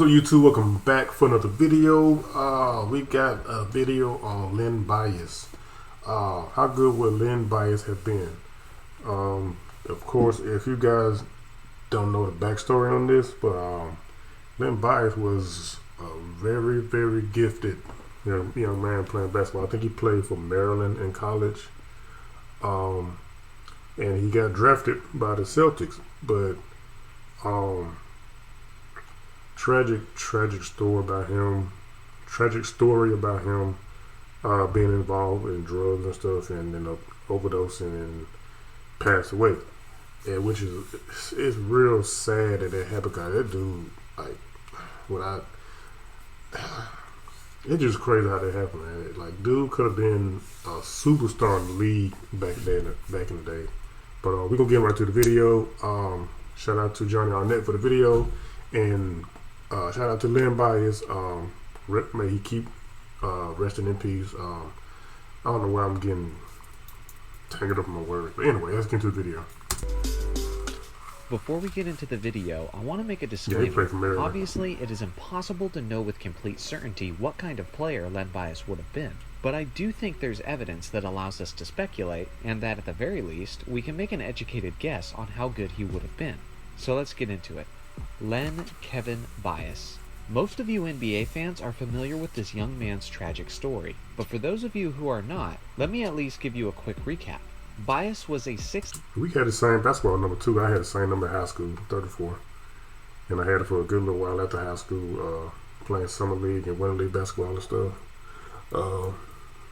up, YouTube? Welcome back for another video. We got a video on Len Bias. How good would Len Bias have been? Of course, if you guys don't know the backstory on this, but Len Bias was a very, very gifted young man playing basketball. I think he played for Maryland in college, and he got drafted by the Celtics. But tragic story about him. Tragic story about him being involved in drugs and stuff, and ended up overdosing and passed away. And which is it's real sad that happened because that dude, it's just crazy how that happened, man. Like, dude could have been a superstar in the league back in the day. But we're gonna get right to the video. Shout out to Johnny Arnett for the video, and shout out to Len Bias. May he keep resting in peace. I don't know why I'm getting tangled up in my words, but anyway, let's get into the video. Before we get into the video, I want to make a disclaimer. Obviously, it is impossible to know with complete certainty what kind of player Len Bias would have been. But I do think there's evidence that allows us to speculate, and that at the very least, we can make an educated guess on how good he would have been. So let's get into it. Len Kevin Bias. Most of you NBA fans are familiar with this young man's tragic story, but for those of you who are not, let me at least give you a quick recap. Bias was a We had the same basketball number too. I had the same number in high school, 34. And I had it for a good little while after high school, playing summer league and winter league basketball and stuff.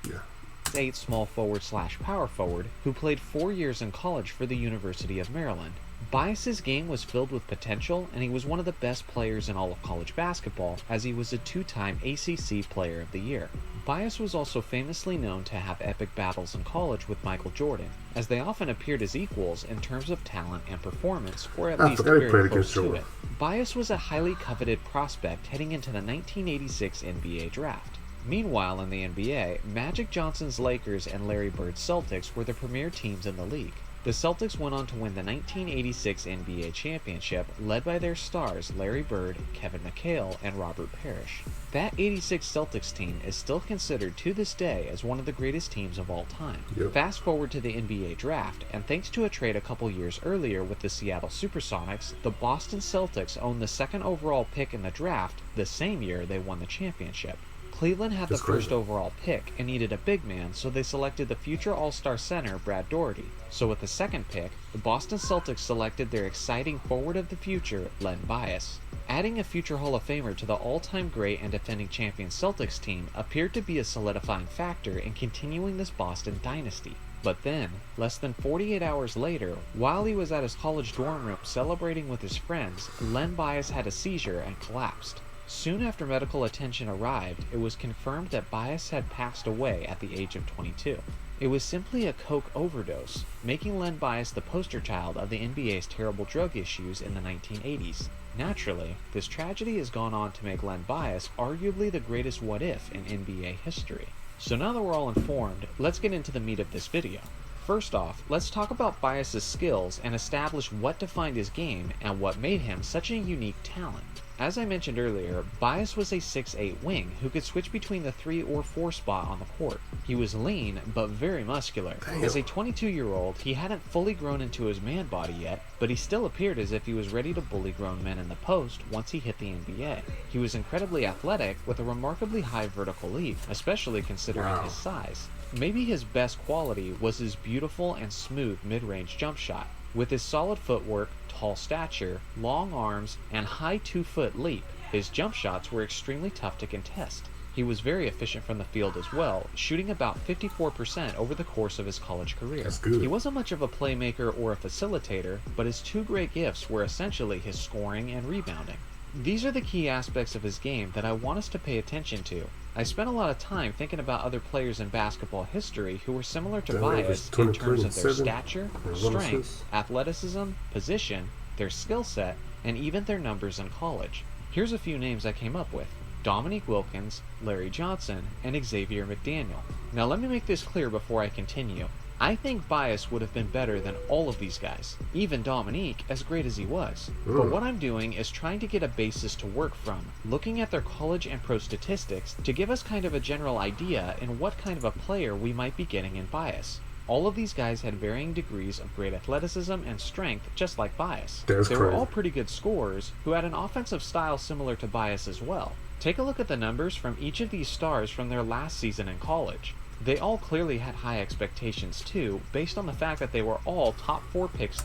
Yeah. 6'8" small forward / power forward who played 4 years in college for the University of Maryland. Bias's game was filled with potential, and he was one of the best players in all of college basketball, as he was a 2-time ACC Player of the Year. Bias was also famously known to have epic battles in college with Michael Jordan, as they often appeared as equals in terms of talent and performance, or at least very close to it. Bias was a highly coveted prospect heading into the 1986 NBA Draft. Meanwhile, in the NBA, Magic Johnson's Lakers and Larry Bird's Celtics were the premier teams in the league. The Celtics went on to win the 1986 NBA championship, led by their stars Larry Bird, Kevin McHale, and Robert Parrish. That 86 Celtics team is still considered to this day as one of the greatest teams of all time. Yep. Fast forward to the NBA draft, and thanks to a trade a couple years earlier with the Seattle Supersonics, the Boston Celtics owned the second overall pick in the draft the same year they won the championship. Cleveland had the first overall pick and needed a big man, so they selected the future All-Star center Brad Daugherty. So with the second pick, the Boston Celtics selected their exciting forward of the future, Len Bias. Adding a future Hall of Famer to the all-time great and defending champion Celtics team appeared to be a solidifying factor in continuing this Boston dynasty. But then, less than 48 hours later, while he was at his college dorm room celebrating with his friends, Len Bias had a seizure and collapsed. Soon after medical attention arrived, it was confirmed that Bias had passed away at the age of 22. It was simply a coke overdose, making Len Bias the poster child of the NBA's terrible drug issues in the 1980s. Naturally, this tragedy has gone on to make Len Bias arguably the greatest what-if in NBA history. So now that we're all informed, let's get into the meat of this video. First off, let's talk about Bias's skills and establish what defined his game and what made him such a unique talent. As I mentioned earlier, Bias was a 6'8" wing who could switch between the 3 or 4 spot on the court. He was lean, but very muscular. Damn. As a 22-year-old, he hadn't fully grown into his man body yet, but he still appeared as if he was ready to bully grown men in the post once he hit the NBA. He was incredibly athletic with a remarkably high vertical leap, especially considering his size. Maybe his best quality was his beautiful and smooth mid-range jump shot. With his solid footwork, tall stature, long arms, and high 2-foot leap, his jump shots were extremely tough to contest. He was very efficient from the field as well, shooting about 54% over the course of his college career. That's good. He wasn't much of a playmaker or a facilitator, but his two great gifts were essentially his scoring and rebounding. These are the key aspects of his game that I want us to pay attention to. I spent a lot of time thinking about other players in basketball history who were similar to Bias in terms of their stature, strength, athleticism, position, their skill set, and even their numbers in college. Here's a few names I came up with: Dominique Wilkins, Larry Johnson, and Xavier McDaniel. Now let me make this clear before I continue. I think Bias would have been better than all of these guys, even Dominique, as great as he was. But what I'm doing is trying to get a basis to work from, looking at their college and pro statistics to give us kind of a general idea in what kind of a player we might be getting in Bias. All of these guys had varying degrees of great athleticism and strength, just like Bias. They were all pretty good scorers, who had an offensive style similar to Bias as well. Take a look at the numbers from each of these stars from their last season in college. They all clearly had high expectations too, based on the fact that they were all top 4 picks.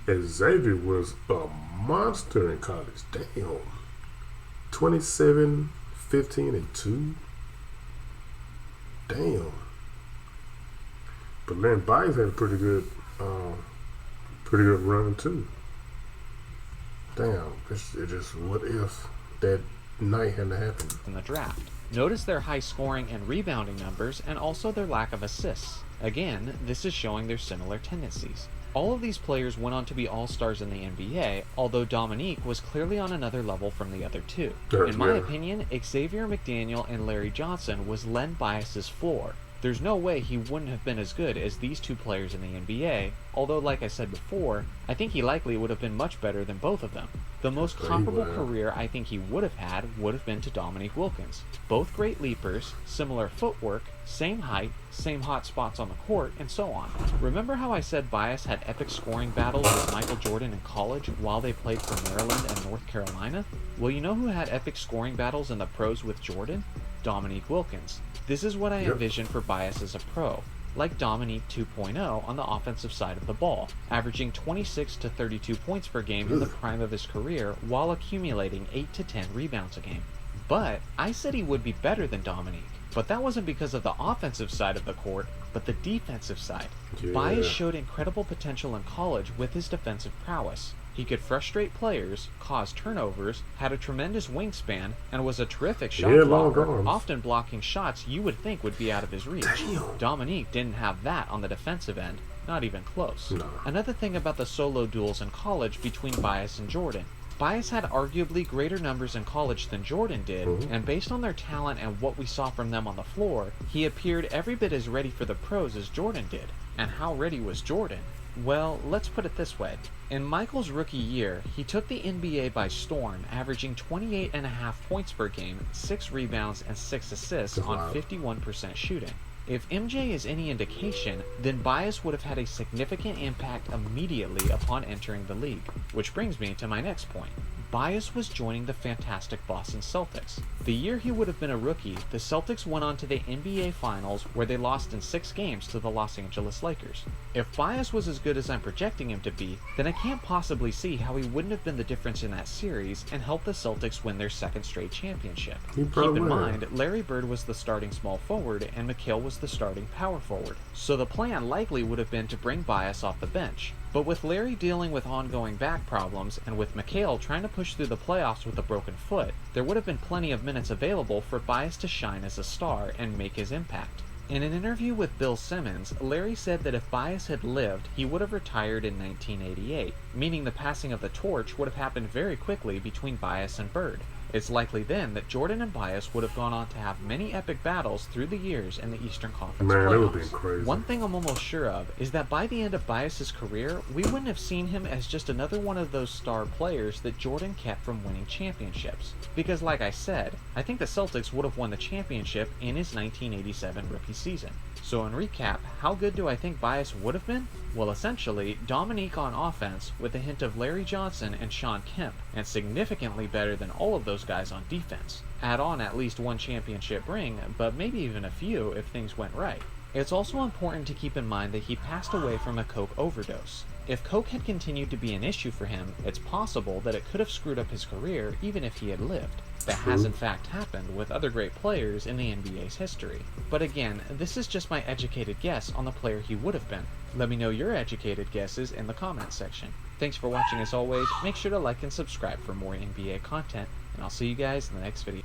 Xavier was a monster in college. Damn. 27, 15, and 2. Damn. But Len Bias had a pretty good run too. Damn. It just what if that night hadn't happened in the draft. Notice their high scoring and rebounding numbers and also their lack of assists. Again, this is showing their similar tendencies. All of these players went on to be all-stars in the NBA, although Dominique was clearly on another level from the other two. In my opinion, Xavier McDaniel and Larry Johnson was Len Bias's floor. There's no way he wouldn't have been as good as these two players in the NBA, although like I said before, I think he likely would have been much better than both of them. The most comparable career I think he would have had would have been to Dominique Wilkins. Both great leapers, similar footwork, same height, same hot spots on the court, and so on. Remember how I said Bias had epic scoring battles with Michael Jordan in college while they played for Maryland and North Carolina? Well, you know who had epic scoring battles in the pros with Jordan? Dominique Wilkins. This is what I envision for Bias as a pro, like Dominique 2.0 on the offensive side of the ball, averaging 26 to 32 points per game in the prime of his career while accumulating 8 to 10 rebounds a game. But I said he would be better than Dominique, but that wasn't because of the offensive side of the court, but the defensive side. Bias showed incredible potential in college with his defensive prowess. He could frustrate players, cause turnovers, had a tremendous wingspan, and was a terrific shot blocker, often blocking shots you would think would be out of his reach. Dominique didn't have that on the defensive end, not even close. Another thing about the solo duels in college between Bias and Jordan. Bias had arguably greater numbers in college than Jordan did, and based on their talent and what we saw from them on the floor, he appeared every bit as ready for the pros as Jordan did. And how ready was Jordan? Well, let's put it this way. In Michael's rookie year, he took the NBA by storm, averaging 28.5 points per game, 6 rebounds, and 6 assists on 51% shooting. If MJ is any indication, then Bias would have had a significant impact immediately upon entering the league. Which brings me to my next point. Bias was joining the fantastic Boston Celtics. The year he would have been a rookie, the Celtics went on to the NBA Finals where they lost in 6 games to the Los Angeles Lakers. If Bias was as good as I'm projecting him to be, then I can't possibly see how he wouldn't have been the difference in that series and helped the Celtics win their 2nd straight championship. Keep in mind, Larry Bird was the starting small forward and McHale was the starting power forward, so the plan likely would have been to bring Bias off the bench. But with Larry dealing with ongoing back problems, and with McHale trying to push through the playoffs with a broken foot, there would have been plenty of minutes available for Bias to shine as a star and make his impact. In an interview with Bill Simmons, Larry said that if Bias had lived, he would have retired in 1988, meaning the passing of the torch would have happened very quickly between Bias and Bird. It's likely then that Jordan and Bias would have gone on to have many epic battles through the years in the Eastern Conference playoffs. That would have been crazy. One thing I'm almost sure of is that by the end of Bias's career, we wouldn't have seen him as just another one of those star players that Jordan kept from winning championships. Because like I said, I think the Celtics would have won the championship in his 1987 rookie season. So in recap, how good do I think Bias would have been? Well, essentially, Dominique on offense with a hint of Larry Johnson and Shawn Kemp, and significantly better than all of those guys on defense. Add on at least 1 championship ring, but maybe even a few if things went right. It's also important to keep in mind that he passed away from a coke overdose. If coke had continued to be an issue for him, it's possible that it could have screwed up his career even if he had lived. That has in fact happened with other great players in the NBA's history. But again, this is just my educated guess on the player he would have been. Let me know your educated guesses in the comments section. Thanks for watching as always, make sure to like and subscribe for more NBA content, and I'll see you guys in the next video.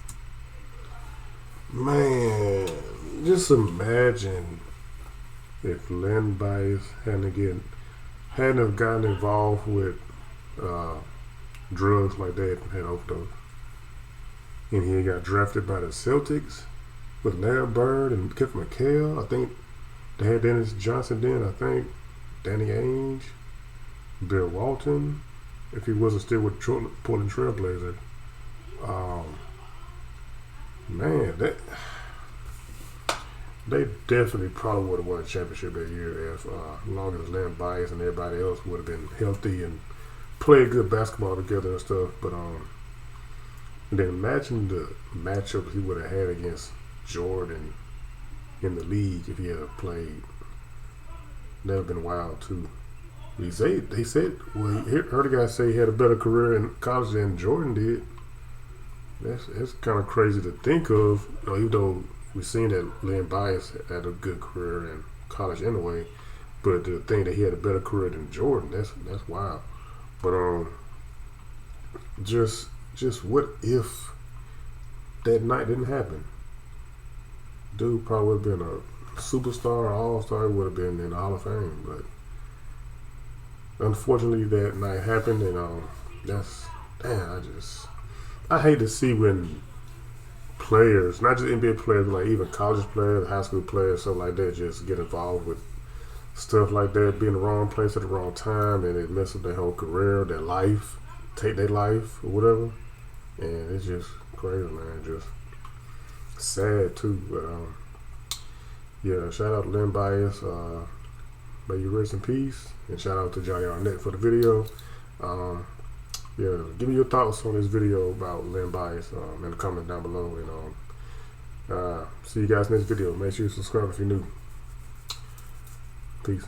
Man, just imagine if Len Bias hadn't have gotten involved with drugs like that and had overdose. And he got drafted by the Celtics with Larry Bird and Keith McHale. I think They had Dennis Johnson then, I think, Danny Ainge, Bill Walton, if he wasn't still with Portland Trailblazer. Man, they definitely probably would have won a championship that year if long as Len Bias and everybody else would have been healthy and played good basketball together and stuff. But and then imagine the matchup he would have had against Jordan in the league if he had played. That would have been wild too. They said, well, heard a guy say he had a better career in college than Jordan did. That's kind of crazy to think of, even though we've seen that Len Bias had a good career in college anyway. But to think that he had a better career than Jordan, that's wild. But just what if that night didn't happen? Dude probably would have been a superstar, all-star, would have been in the Hall of Fame. But unfortunately, that night happened, and I hate to see when players, not just NBA players, but like even college players, high school players, stuff like that, just get involved with stuff like that, be in the wrong place at the wrong time, and it messes up their whole career, their life, take their life or whatever. And it's just crazy, man. Just sad too. But yeah, shout out to Len Bias. May you rest in peace. And shout out to Johnny Arnett for the video. Yeah, give me your thoughts on this video about Len Bias in the comments down below. And see you guys next video. Make sure you subscribe if you're new. Peace.